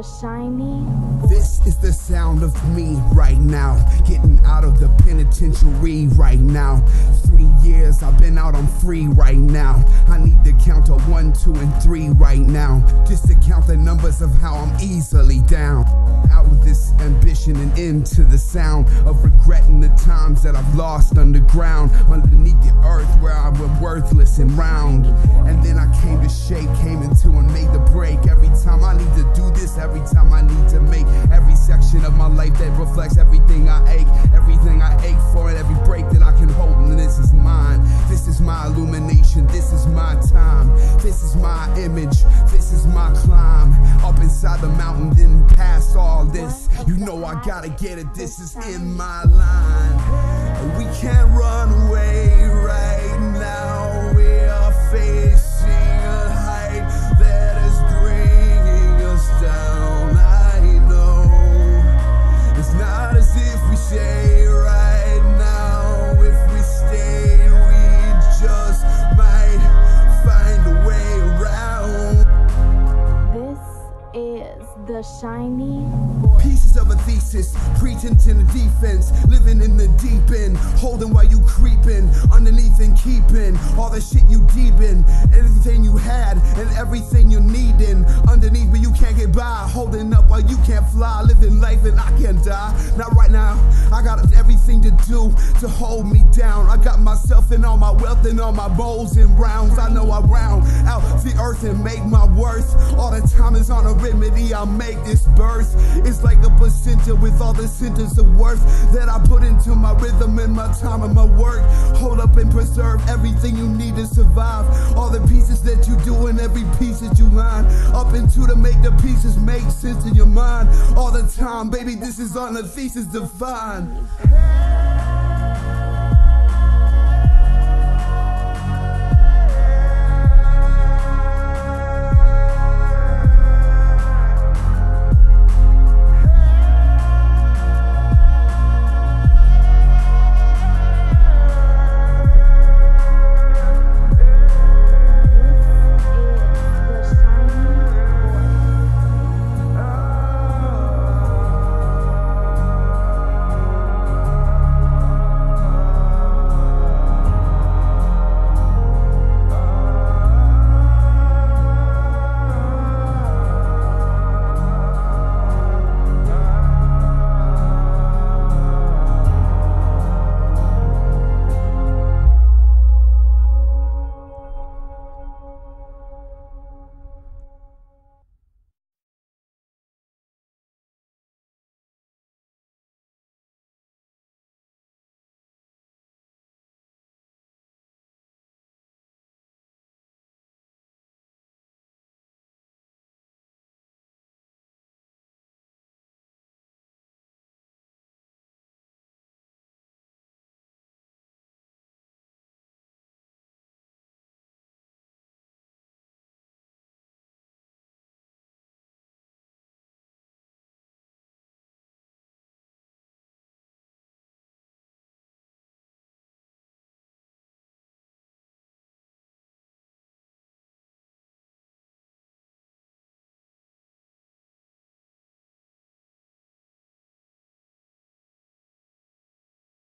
shiny. This is the sound of me right now, getting out of the penitentiary right now. 3 years I've been out, I'm free right now. I need to count to 1, 2, and 3 right now, just to count the numbers of how I'm easily down. Out of this ambition and into the sound of regretting the times that I've lost underground, underneath the earth where I was worthless and round. And then I came to shape, came into and made the break. Every time I need to do this, every time I need to make every section of my life that reflects everything I ache for, and every break that I can hold. And this is mine, this is my illumination, this is my time, this is my image, this is my climb. Up inside the mountain, then past all this, you know I gotta get it, this is in my line. We can't run away right now, we are facing a height that is bringing us down. I know it's not as if we say right now, if we stay we just might find a way around. This is the shiny. Pieces of a thesis, preaching to the defense, living in the deep end, holding while you creeping, underneath and keeping all the shit you deep in, everything you had and everything you needin', underneath but you can't get by, holding up while you can't fly, living life and I can't die. Not right now, I got everything to do to hold me down. I got myself and all my wealth and all my bowls and rounds. I know I round out the earth and make my worth. All the time is on a remedy, I'll make this birth. It's like a placenta with all the centers of worth that I put into my rhythm and my time and my work. Hold up and preserve everything you need to survive. All the pieces that you do and every piece that you line up into to make the pieces make sense in your mind. All the time, baby, this is on the thesis defined.